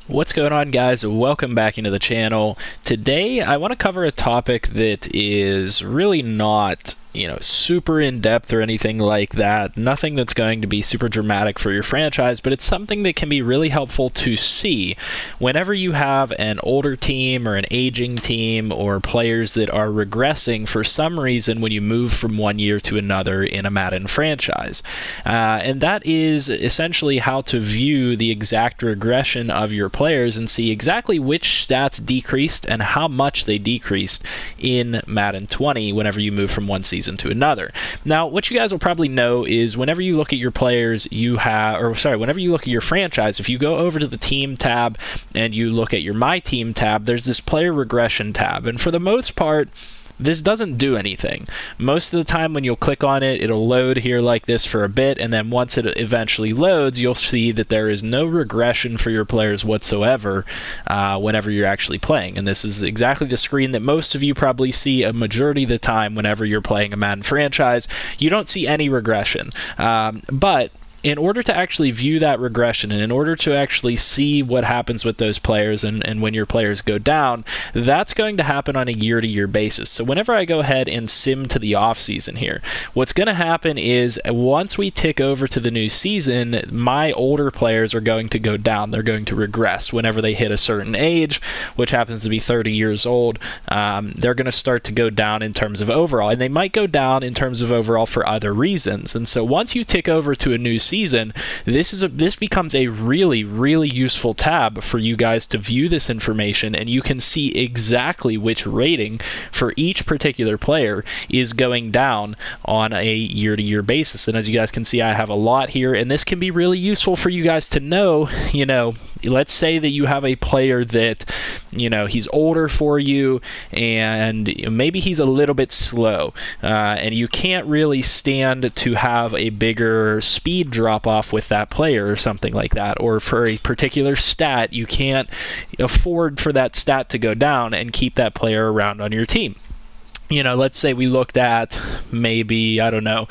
What's going on, guys? Welcome back into the channel. Today I want to cover a topic that is really not super in-depth or anything like that. Nothing that's going to be super dramatic for your franchise, but it's something that can be really helpful to see whenever you have an older team or an aging team or players that are regressing for some reason when you move from one year to another in a Madden franchise. And that is essentially how to view the exact regression of your players and see exactly which stats decreased and how much they decreased in Madden 20 whenever you move from one season to another. Now, what you guys will probably know is whenever you look at your players, whenever you look at your franchise, if you go over to the team tab and you look at your My Team tab, there's this player regression tab. And for the most part, this doesn't do anything. Most of the time when you'll click on it, it'll load here like this for a bit, and then once it eventually loads, you'll see that there is no regression for your players whatsoever whenever you're actually playing. And this is exactly the screen that most of you probably see a majority of the time whenever you're playing a Madden franchise. You don't see any regression. But in order to actually view that regression and in order to actually see what happens with those players and when your players go down, that's going to happen on a year-to-year basis. So whenever I go ahead and sim to the offseason here, what's going to happen is once we tick over to the new season, my older players are going to go down. They're going to regress whenever they hit a certain age, which happens to be 30 years old. They're going to start to go down in terms of overall, and they might go down in terms of overall for other reasons. And so once you tick over to a new season, this becomes a really useful tab for you guys to view this information, and you can see exactly which rating for each particular player is going down on a year-to-year basis. And as you guys can see, I have a lot here, and this can be really useful for you guys to know. Let's say that you have a player that he's older for you and maybe he's a little bit slow, and you can't really stand to have a bigger speed drop off with that player or something like that, or for a particular stat you can't afford for that stat to go down and keep that player around on your team. Let's say we looked at maybe, I don't know,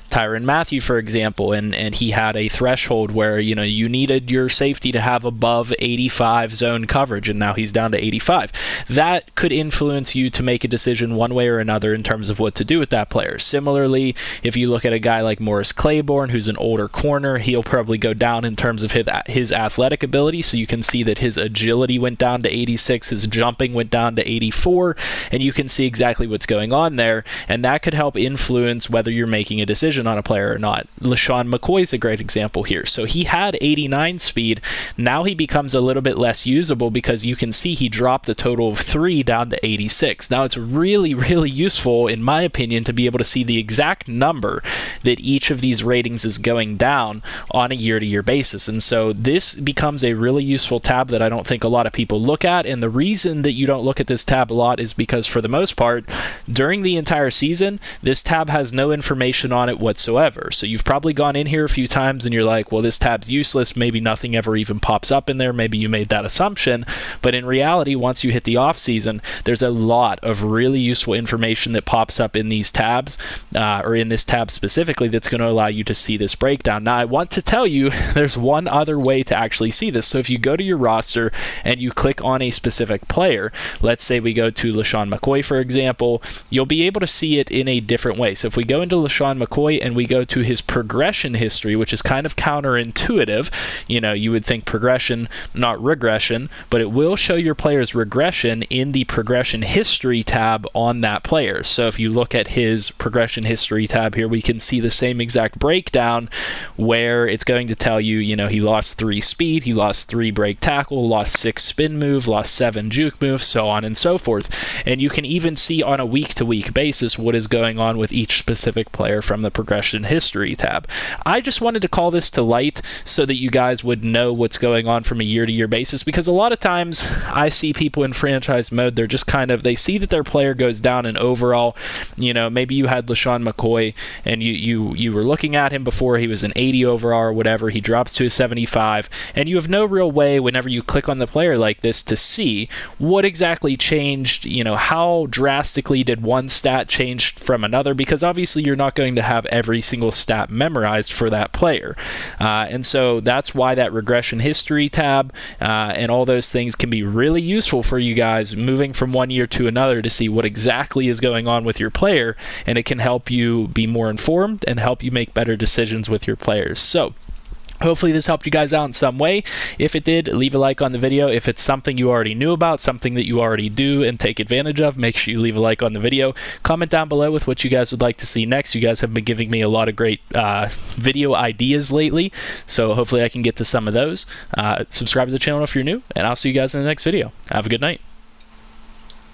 Tyrann Mathieu, for example, and he had a threshold where you needed your safety to have above 85 zone coverage, and now he's down to 85. That could influence you to make a decision one way or another in terms of what to do with that player. Similarly, if you look at a guy like Morris Claiborne, who's an older corner, he'll probably go down in terms of his athletic ability. So you can see that his agility went down to 86, his jumping went down to 84, and you can see exactly what's going on there, and that could help influence whether you're making a decision on a player or not. LeSean McCoy is a great example here. So he had 89 speed. Now he becomes a little bit less usable because you can see he dropped a total of 3 down to 86. Now it's really useful, in my opinion, to be able to see the exact number that each of these ratings is going down on a year-to-year basis. And so this becomes a really useful tab that I don't think a lot of people look at. And the reason that you don't look at this tab a lot is because, for the most part, during the entire season, this tab has no information on it whatsoever. So you've probably gone in here a few times and you're like, well, this tab's useless. Maybe nothing ever even pops up in there. Maybe you made that assumption. But in reality, once you hit the off season, there's a lot of really useful information that pops up in these tabs, or in this tab specifically, that's going to allow you to see this breakdown. Now, I want to tell you there's one other way to actually see this. So if you go to your roster and you click on a specific player, let's say we go to LeSean McCoy, for example, you'll be able to see it in a different way. So if we go into LeSean McCoy and we go to his progression history, which is kind of counterintuitive, you would think progression, not regression, but it will show your player's regression in the progression history tab on that player. So if you look at his progression history tab here, we can see the same exact breakdown where it's going to tell you, he lost 3 speed, he lost 3 break tackle, lost 6 spin move, lost 7 juke move, so on and so forth. And you can even see on a week-to-week basis what is going on with each specific player from the progression history tab. I just wanted to call this to light so that you guys would know what's going on from a year-to-year basis, because a lot of times I see people in franchise mode, they're just they see that their player goes down in overall. Maybe you had LeSean McCoy and you were looking at him before, he was an 80 overall or whatever, he drops to a 75, and you have no real way whenever you click on the player like this to see what exactly changed, how drastically did one stat change from another, because obviously you're not going to have every single stat memorized for that player. And so that's why that regression history tab and all those things can be really useful for you guys moving from one year to another to see what exactly is going on with your player, and it can help you be more informed and help you make better decisions with your players. So hopefully this helped you guys out in some way. If it did, leave a like on the video. If it's something you already knew about, something that you already do and take advantage of, make sure you leave a like on the video. Comment down below with what you guys would like to see next. You guys have been giving me a lot of great video ideas lately, so hopefully I can get to some of those. Subscribe to the channel if you're new, and I'll see you guys in the next video. Have a good night.